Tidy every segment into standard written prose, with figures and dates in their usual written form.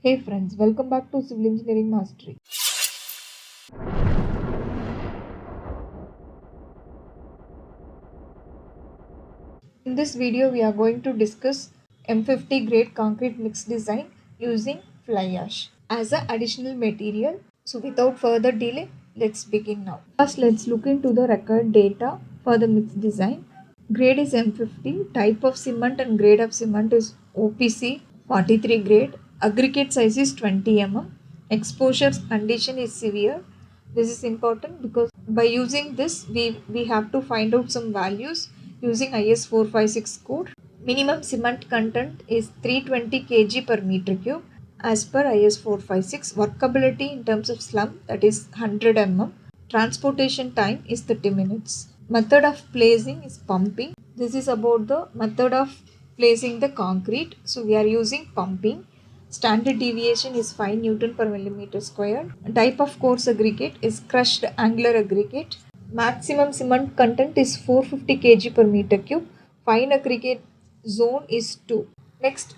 Hey friends, welcome back to Civil Engineering Mastery. In this video, we are going to discuss M50 grade concrete mix design using fly ash as an additional material. So without further delay, let's begin now. First, let's look into the record data for the mix design. Grade is M50, type of cement and grade of cement is OPC 43 grade, aggregate size is 20 mm, exposure condition is severe. This is important because by using this, we have to find out some values using IS 456 code. Minimum cement content is 320 kg per meter cube as per IS 456. Workability in terms of slump, that is 100 mm. Transportation time is 30 minutes. Method of placing is pumping. This is about the method of placing the concrete. So we are using pumping. Standard deviation is 5 Newton per millimeter square. Type of coarse aggregate is crushed angular aggregate. Maximum cement content is 450 kg per meter cube. Fine aggregate zone is 2. Next,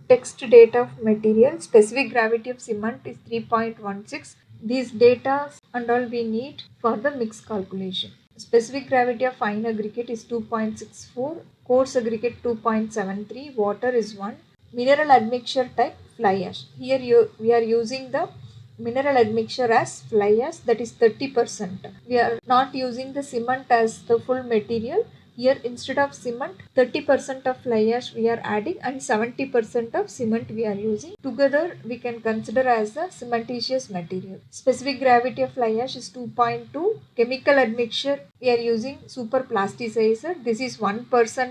text data of material. Specific gravity of cement is 3.16. These data and all we need for the mix calculation. Specific gravity of fine aggregate is 2.64. Coarse aggregate 2.73. Water is 1. Mineral admixture type fly ash. Here we are using the mineral admixture as fly ash, that is 30%. We are not using the cement as the full material. Here instead of cement 30% of fly ash we are adding and 70% of cement we are using. Together we can consider as a cementitious material. Specific gravity of fly ash is 2.2. Chemical admixture we are using super plasticizer. This is 1%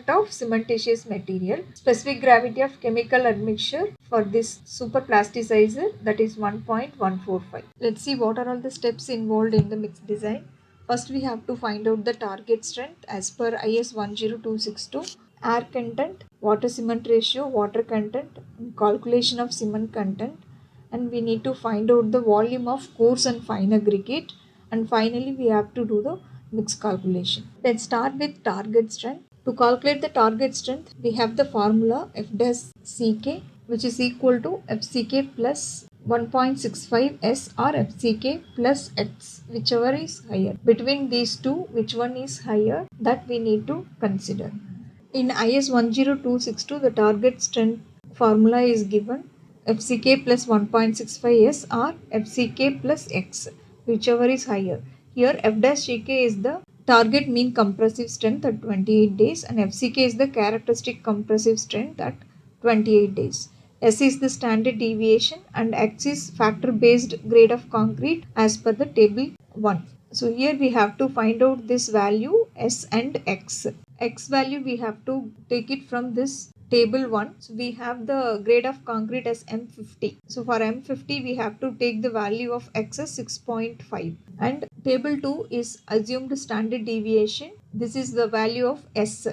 of cementitious material. Specific gravity of chemical admixture for this super plasticizer, that is 1.145. Let's see what are all the steps involved in the mix design. First, we have to find out the target strength as per IS 10262. Air content, water cement ratio, water content, calculation of cement content, and we need to find out the volume of coarse and fine aggregate, and finally we have to do the mix calculation. Let's start with target strength. To calculate the target strength, we have the formula F dash CK, which is equal to FCK plus 1.65 S or FCK plus X, whichever is higher. Between these two, which one is higher, that we need to consider. In IS 10262, the target strength formula is given FCK plus 1.65 S or FCK plus X, whichever is higher. Here F dash CK is the target mean compressive strength at 28 days and FCK is the characteristic compressive strength at 28 days. S is the standard deviation and X is factor based grade of concrete as per the table 1. So here we have to find out this value S and X. X value we have to take it from this table 1. So we have the grade of concrete as M50. So for M50 we have to take the value of X as 6.5 and table 2 is assumed standard deviation. This is the value of S.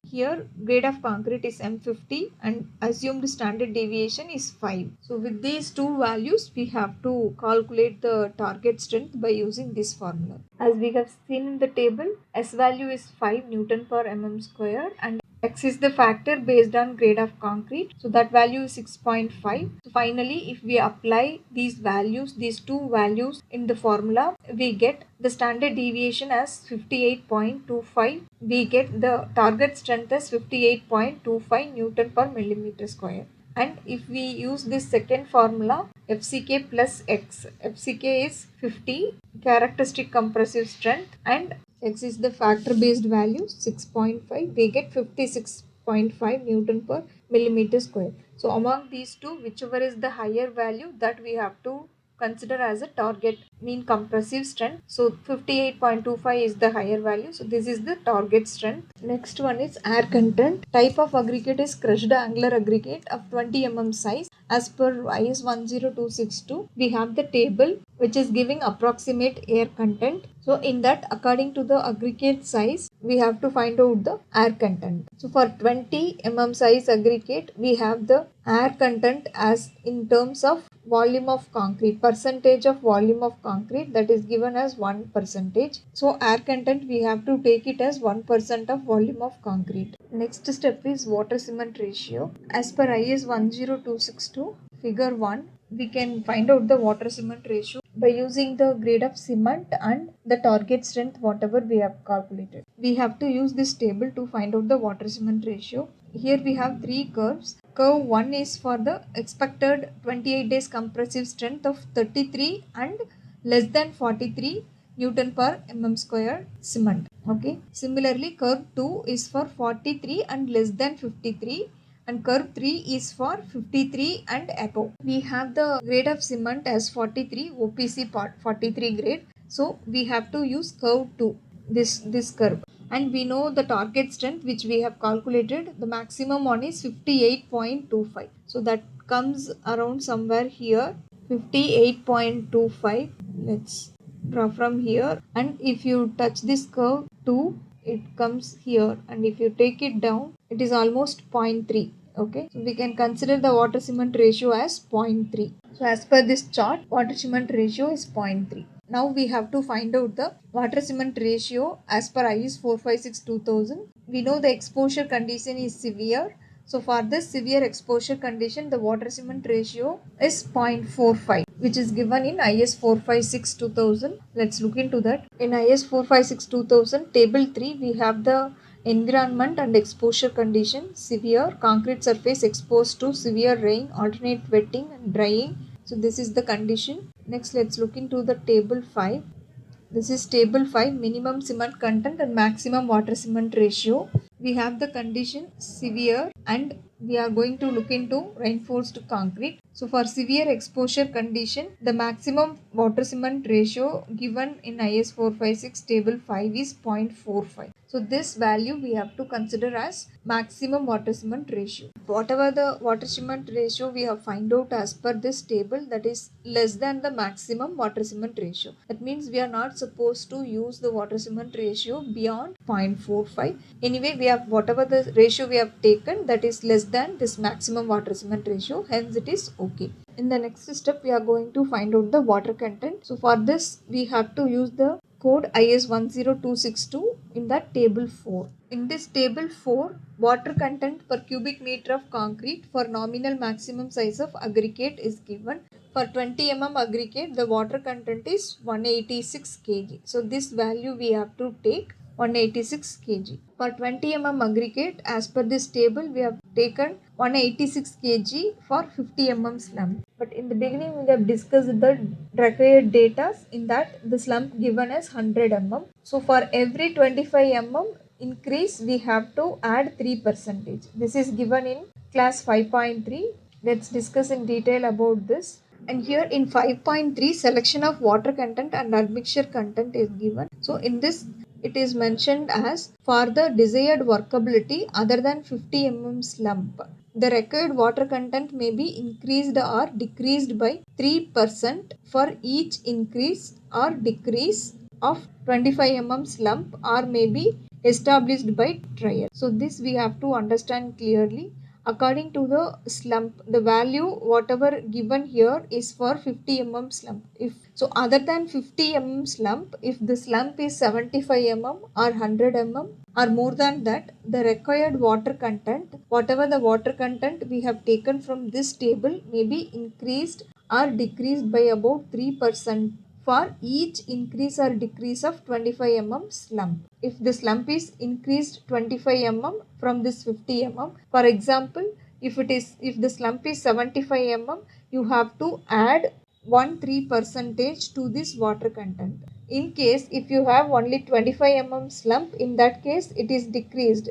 Here grade of concrete is M50 and assumed standard deviation is 5. So with these two values we have to calculate the target strength by using this formula. As we have seen in the table, S value is 5 Newton per mm square and X is the factor based on grade of concrete. So that value is 6.5. So finally, if we apply these values, these two values in the formula, we get the standard deviation as 58.25. We get the target strength as 58.25 Newton per millimeter square. And if we use this second formula, FCK plus X, FCK is 50, characteristic compressive strength, and X is the factor based value 6.5. We get 56.5 Newton per millimeter square. So among these two, whichever is the higher value, that we have to consider as a target mean compressive strength. So 58.25 is the higher value. So this is the target strength. Next one is air content. Type of aggregate is crushed angular aggregate of 20 mm size. As per IS 10262, we have the table which is giving approximate air content. So in that, according to the aggregate size, we have to find out the air content. So for 20 mm size aggregate, we have the air content as in terms of volume of concrete, percentage of volume of concrete, that is given as 1%. So air content we have to take it as 1% of volume of concrete. Next step is water cement ratio. As per IS 10262, figure 1, we can find out the water cement ratio by using the grade of cement and the target strength whatever we have calculated. We have to use this table to find out the water cement ratio. Here we have three curves. Curve 1 is for the expected 28 days compressive strength of 33 and less than 43 Newton per mm square cement. Okay. Similarly, curve 2 is for 43 and less than 53, and curve 3 is for 53 and above. We have the grade of cement as 43, OPC part 43 grade. So we have to use curve 2, this curve. And we know the target strength which we have calculated, the maximum one is 58.25. So that comes around somewhere here, 58.25. Let's draw from here, and if you touch this curve 2, it comes here, and if you take it down, it is almost 0.3. Okay, so we can consider the water cement ratio as 0.3. So as per this chart, water cement ratio is 0.3. Now we have to find out the water cement ratio as per IS 456-2000. We know the exposure condition is severe. So for this severe exposure condition, the water cement ratio is 0.45, which is given in IS 456-2000. Let's look into that. In IS 456-2000, table 3, we have the environment and exposure condition: severe, concrete surface exposed to severe rain, alternate wetting and drying. So this is the condition. Next, let's look into the table 5. This is table 5, minimum cement content and maximum water cement ratio. We have the condition severe, and we are going to look into reinforced concrete. So for severe exposure condition, the maximum water cement ratio given in IS 456 table 5 is 0.45. So this value we have to consider as maximum water cement ratio. Whatever the water cement ratio we have find out as per this table, that is less than the maximum water cement ratio. That means we are not supposed to use the water cement ratio beyond 0.45. Anyway, we have whatever the ratio we have taken, that is less than this maximum water cement ratio, hence it is okay. In the next step, we are going to find out the water content. So for this, we have to use the code IS 10262 in that table 4. In this table 4, water content per cubic meter of concrete for nominal maximum size of aggregate is given. For 20 mm aggregate, the water content is 186 kg. So this value we have to take 186 kg. For 20 mm aggregate, as per this table, we have taken 186 kg for 50 mm slump. But in the beginning, we have discussed the required data. In that, the slump given as 100 mm. So for every 25 mm increase, we have to add 3%. This is given in class 5.3. Let's discuss in detail about this. And here in 5.3, selection of water content and admixture content is given. So in this, it is mentioned as for the desired workability other than 50 mm slump, the required water content may be increased or decreased by 3% for each increase or decrease of 25 mm slump, or may be established by trial. So this we have to understand clearly. According to the slump, the value whatever given here is for 50 mm slump. If so, other than 50 mm slump, if the slump is 75 mm or 100 mm or more than that, the required water content, whatever the water content we have taken from this table, may be increased or decreased by about 3% for each increase or decrease of 25 mm slump. If the slump is increased 25 mm from this 50 mm, for example, if the slump is 75 mm, you have to add 3% to this water content. In case if you have only 25 mm slump, in that case it is decreased.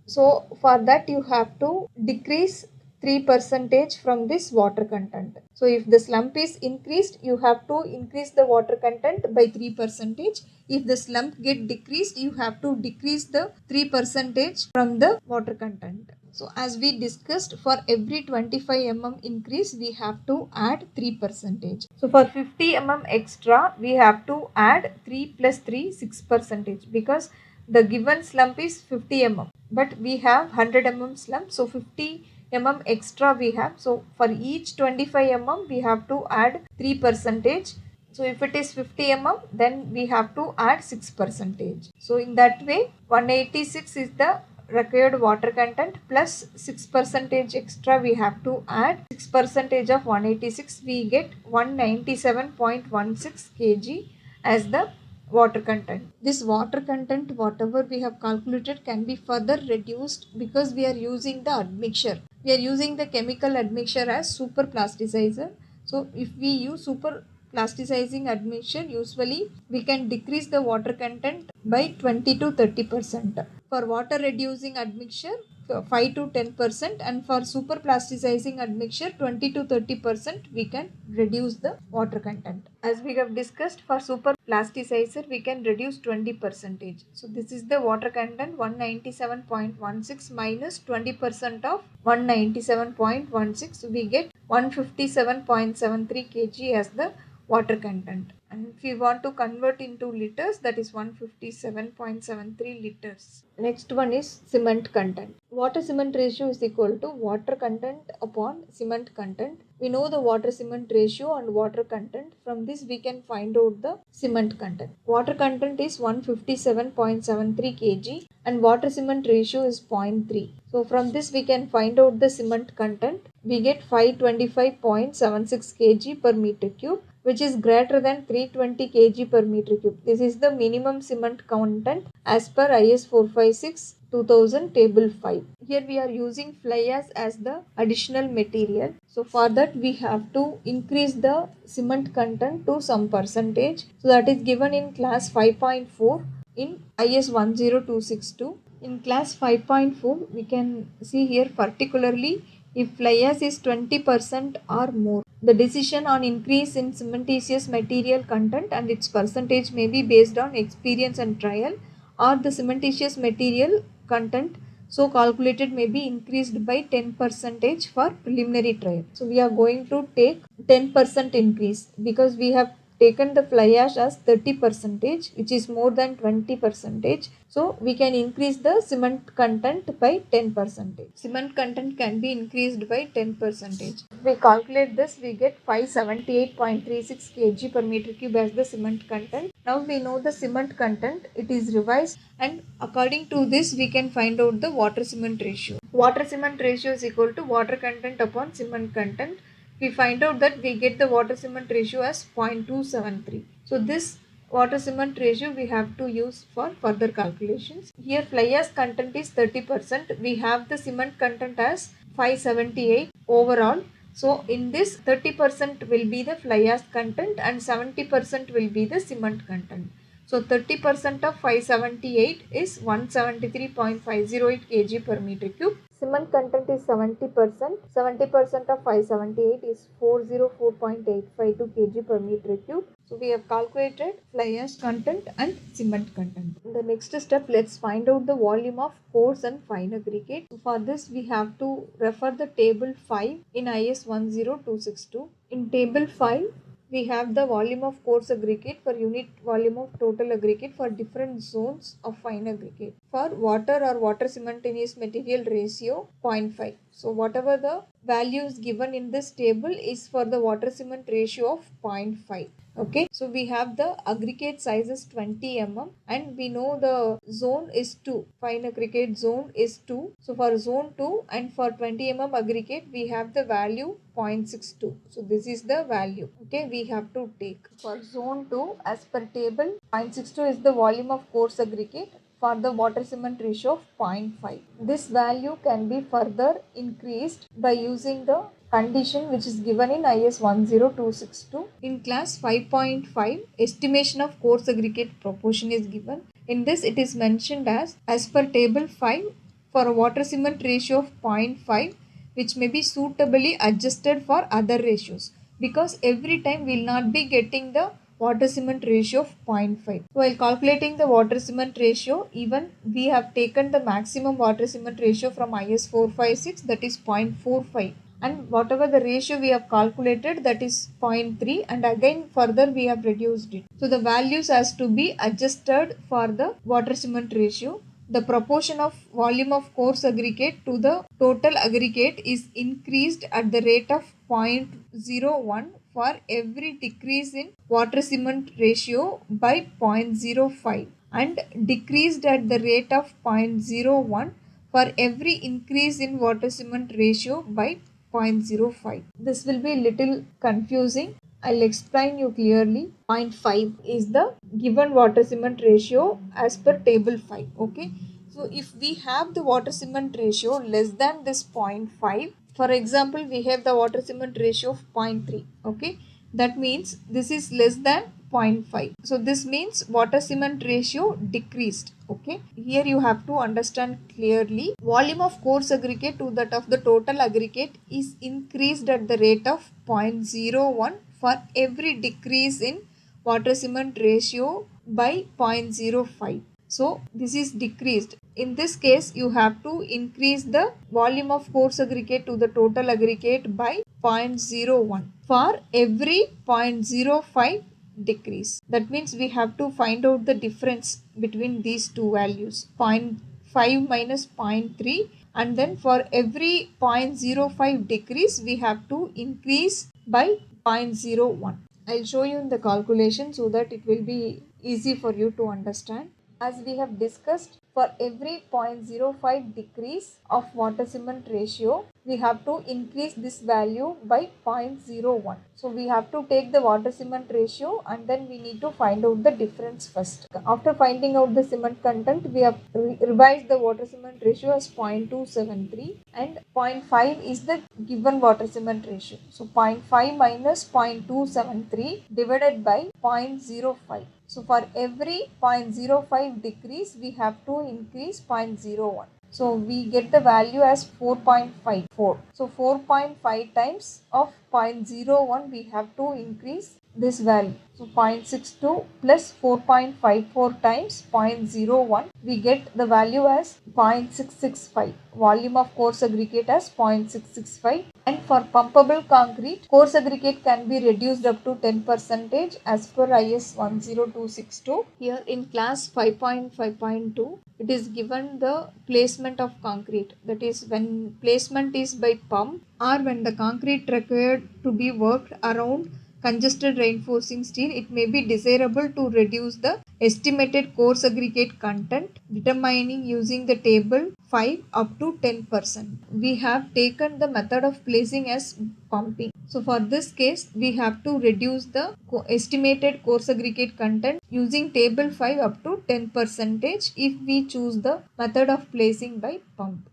So for that you have to decrease 3% from this water content. So if the slump is increased, you have to increase the water content by 3%. If the slump get decreased, you have to decrease the 3% from the water content. So as we discussed, for every 25 mm increase, we have to add 3%. So for 50 mm extra, we have to add 3 plus 3, 6%, because the given slump is 50 mm, but we have 100 mm slump, so 50 mm extra we have. So for each 25 mm we have to add 3%. So if it is 50 mm, then we have to add 6%. So in that way, 186 is the required water content plus 6% extra we have to add 6% of 186, we get 197.16 kg as the water content. This water content whatever we have calculated can be further reduced because we are using the admixture. We are using the chemical admixture as super plasticizer. So if we use super plasticizing admixture, usually we can decrease the water content by 20 to 30%. For water reducing admixture 5 to 10%, and for super plasticizing admixture 20 to 30% we can reduce the water content. As we have discussed, for super plasticizer we can reduce 20%. So this is the water content 197.16 minus 20% of 197.16, we get 157.73 kg as the water content. And if we want to convert into liters, that is 157.73 liters. Next one is cement content. Water cement ratio is equal to water content upon cement content. We know the water cement ratio and water content. From this we can find out the cement content. Water content is 157.73 kg and water cement ratio is 0.3. So from this we can find out the cement content. We get 525.76 kg per meter cube, which is greater than 320 kg per meter cube. This is the minimum cement content as per IS 456 2000 table 5. Here we are using fly ash as the additional material. So for that we have to increase the cement content to some percentage. So that is given in class 5.4 in IS 10262. In class 5.4 we can see here particularly if fly ash is 20% or more. The decision on increase in cementitious material content and its percentage may be based on experience and trial, or the cementitious material content so calculated may be increased by 10% for preliminary trial. So we are going to take 10% increase because we have taken the fly ash as 30%, which is more than 20%. So we can increase the cement content by 10%. Cement content can be increased by 10%. If we calculate this, we get 578.36 kg per meter cube as the cement content. Now we know the cement content, it is revised, and according to this we can find out the water cement ratio. Water cement ratio is equal to water content upon cement content. We find out that we get the water cement ratio as 0.273. So this water cement ratio we have to use for further calculations. Here fly ash content is 30%. We have the cement content as 578 overall. So in this 30% will be the fly ash content and 70% will be the cement content. So 30% of 578 is 173.508 kg per meter cube. Cement content is 70%. 70% of 578 is 404.852 kg per meter cube. So we have calculated fly ash content and cement content. In the next step, let's find out the volume of coarse and fine aggregate. So for this, we have to refer the table 5 in IS 10262. In table 5, we have the volume of coarse aggregate for unit volume of total aggregate for different zones of fine aggregate. For water or water cementitious material ratio 0.5. So whatever the values given in this table is for the water cement ratio of 0.5. Okay, so we have the aggregate size is 20 mm and we know the zone is 2. Fine aggregate zone is 2. So for zone 2 and for 20 mm aggregate we have the value 0.62. So this is the value. Okay, we have to take. For zone 2 as per table 0.62 is the volume of coarse aggregate for the water cement ratio of 0.5. This value can be further increased by using the condition which is given in IS 10262. In class 5.5, estimation of coarse aggregate proportion is given. In this it is mentioned as per table 5 for a water cement ratio of 0.5 which may be suitably adjusted for other ratios, because every time we will not be getting the water cement ratio of 0.5. While calculating the water cement ratio, even we have taken the maximum water cement ratio from IS 456, that is 0.45, and whatever the ratio we have calculated, that is 0.3, and again further we have reduced it. So the values has to be adjusted for the water cement ratio. The proportion of volume of coarse aggregate to the total aggregate is increased at the rate of 0.01 for every decrease in water cement ratio by 0.05 and decreased at the rate of 0.01 for every increase in water cement ratio by 0.05. This will be little confusing. I'll explain you clearly. 0.5 is the given water cement ratio as per table 5. Okay. So if we have the water cement ratio less than this 0.5, for example, we have the water cement ratio of 0.3. Okay. That means this is less than 0.5. So this means water cement ratio decreased. Okay. Here you have to understand clearly. Volume of coarse aggregate to that of the total aggregate is increased at the rate of 0.01 for every decrease in water cement ratio by 0.05. So this is decreased. In this case, you have to increase the volume of coarse aggregate to the total aggregate by 0.01 for every 0.05 decrease. That means we have to find out the difference between these two values, zero point 0.5 minus 0.3, and then for every 0.05 decrease we have to increase by 0.01. I'll show you in the calculation so that it will be easy for you to understand. As we have discussed, for every 0.05 decrease of water cement ratio, we have to increase this value by 0.01. So we have to take the water cement ratio and then we need to find out the difference first. After finding out the cement content, we have revised the water cement ratio as 0.273 and 0.5 is the given water cement ratio. So 0.5 minus 0.273 divided by 0.05. So for every 0.05 decrease, we have to increase 0.01. So we get the value as 4.54. So 4.5 times of 0.01 we have to increase this value. So 0.62 plus 4.54 times 0.01 we get the value as 0.665. Volume of coarse aggregate as 0.665. And for pumpable concrete, coarse aggregate can be reduced up to 10% as per IS 10262. Here in class 5.5.2, it is given the placement of concrete. That is, when placement is by pump or when the concrete required to be worked around congested reinforcing steel, it may be desirable to reduce the estimated coarse aggregate content, determining using the table 5 up to 10%. We have taken the method of placing as pumping. So for this case, we have to reduce the estimated coarse aggregate content using table 5 up to 10% if we choose the method of placing by pump.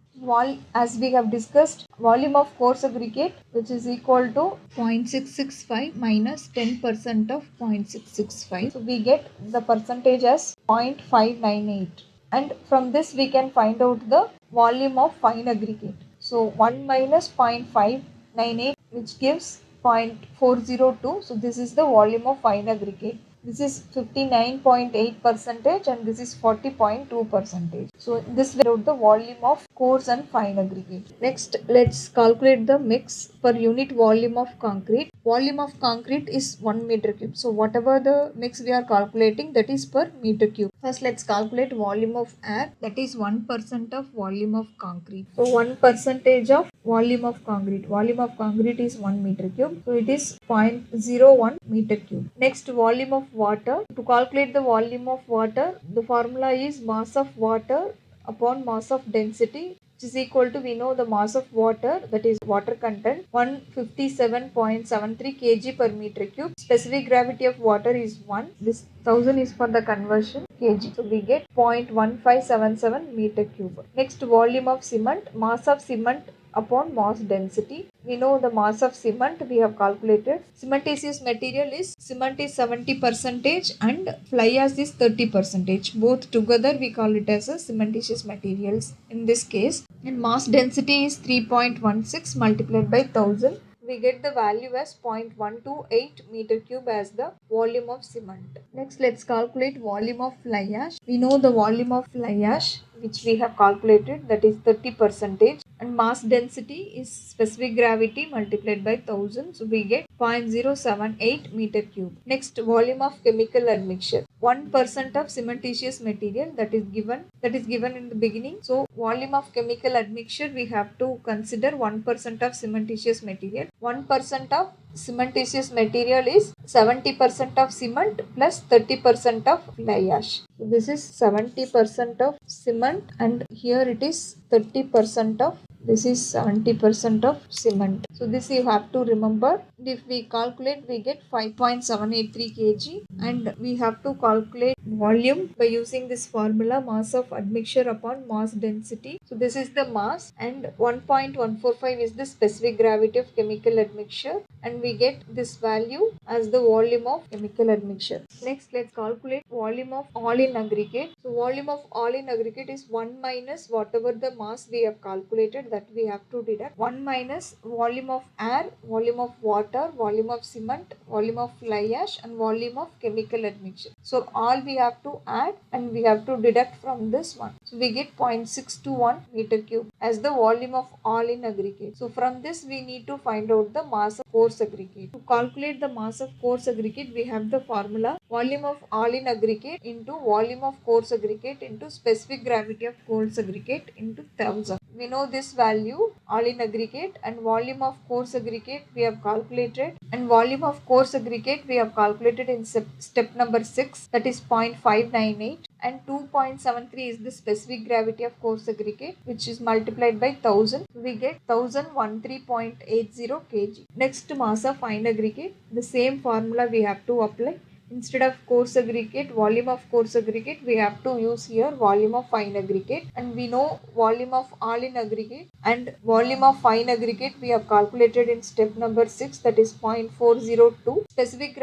As we have discussed, volume of coarse aggregate, which is equal to 0.665 minus 10% of 0.665. So we get the percentage as 0.598. And from this we can find out the volume of fine aggregate. So 1 minus 0.598, which gives 0.402. So this is the volume of fine aggregate. This is 59.8% and this is 40.2%. So this will out the volume of coarse and fine aggregate. Next, let's calculate the mix per unit volume of concrete. Volume of concrete is 1 meter cube. So whatever the mix we are calculating, that is per meter cube. First, let's calculate volume of air. That is 1% of volume of concrete. So 1% of volume of concrete. Volume of concrete is 1 meter cube. So it is 0.01 meter cube. Next, volume of water. To calculate the volume of water, the formula is mass of water upon mass of density, which is equal to, we know the mass of water, that is water content, 157.73 kg per meter cube. Specific gravity of water is 1. This 1000 is for the conversion kg. So we get 0.1577 meter cube. Next, volume of cement. Mass of cement upon mass density. We know the mass of cement we have calculated. Cementitious material is cement is 70% and fly ash is 30%. Both together we call it as a cementitious materials in this case. And mass density is 3.16 multiplied by 1000. We get the value as 0.128 meter cube as the volume of cement. Next, let's calculate volume of fly ash. We know the volume of fly ash, which we have calculated, that is 30%, and mass density is specific gravity multiplied by 1000. So we get 0.078 meter cube. Next, volume of chemical admixture. 1% of cementitious material, that is given in the beginning. So volume of chemical admixture, we have to consider 1% of cementitious material. 1% of cementitious material is 70% of cement plus 30% of fly ash. So this is 70% of cement, and here it is 30% of, this is 70% of cement. So this you have to remember. If we calculate, we get 5.783 kg, and we have to calculate volume by using this formula, mass of admixture upon mass density. So this is the mass, and 1.145 is the specific gravity of chemical admixture, and we get this value as the volume of chemical admixture. Next, let's calculate volume of all in aggregate. So volume of all in aggregate is 1 minus whatever the mass we have calculated, that we have to deduct. 1 minus volume of air, volume of water, volume of cement, volume of fly ash, and volume of chemical admixture. So all we have to add and we have to deduct from this one. So we get 0.621 meter cube as the volume of all in aggregate. So from this we need to find out the mass of coarse aggregate. To calculate the mass of coarse aggregate, we have the formula volume of all in aggregate into volume of coarse aggregate into specific gravity of coarse aggregate into 1000. We know this value all in aggregate, and volume of coarse aggregate we have calculated, and volume of coarse aggregate we have calculated in step number 6, that is 0.598, and 2.73 is the specific gravity of coarse aggregate, which is multiplied by 1000. We get 1013.80 kg. Next, mass of fine aggregate, the same formula we have to apply. Instead of coarse aggregate, volume of coarse aggregate, we have to use here volume of fine aggregate, and we know volume of all in aggregate and volume of fine aggregate we have calculated in step number 6, that is 0.402. Specific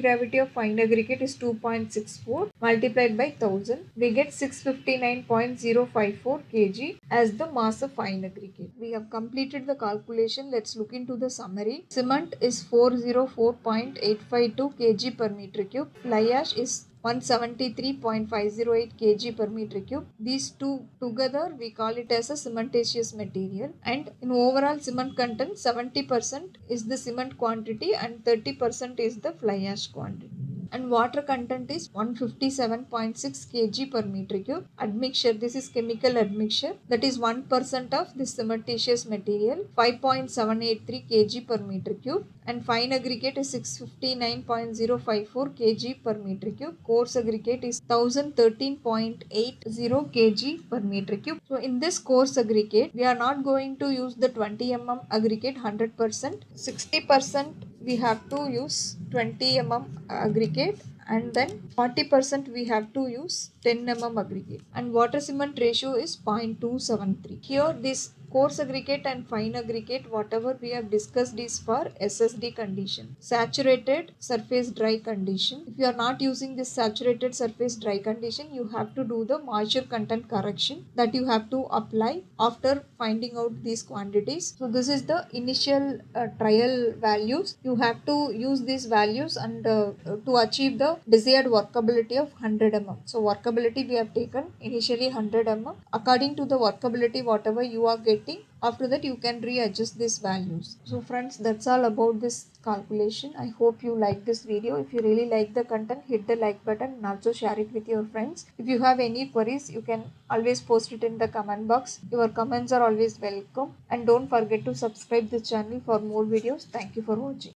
gravity of fine aggregate is 2.64 multiplied by 1000. We get 659.054 kg as the mass of fine aggregate. We have completed the calculation. Let's look into the summary. Cement is 404.852 kg per meter cube. Fly ash is 173.508 kg per meter cube. These two together we call it as a cementitious material, and in overall cement content 70% is the cement quantity and 30% is the fly ash quantity. And water content is 157.6 kg per meter cube. Admixture, this is chemical admixture, that is 1% of this cementitious material, 5.783 kg per meter cube, and fine aggregate is 659.054 kg per meter cube. Coarse aggregate is 1013.80 kg per meter cube. So in this coarse aggregate, we are not going to use the 20 mm aggregate 100%. 60% we have to use 20 mm aggregate, and then 40% we have to use 10 mm aggregate, and water cement ratio is 0.273. Here this coarse aggregate and fine aggregate, whatever we have discussed, is for SSD condition, saturated surface dry condition. If you are not using this saturated surface dry condition, you have to do the moisture content correction that you have to apply after finding out these quantities. So this is the initial trial values. You have to use these values and to achieve the desired workability of 100 mm. So workability we have taken initially 100 mm. According to the workability whatever you are getting, after that you can readjust these values. So friends, that's all about this calculation. I hope you like this video. If you really like the content, hit the like button and also share it with your friends. If you have any queries, you can always post it in the comment box. Your comments are always welcome, and don't forget to subscribe the channel for more videos. Thank you for watching.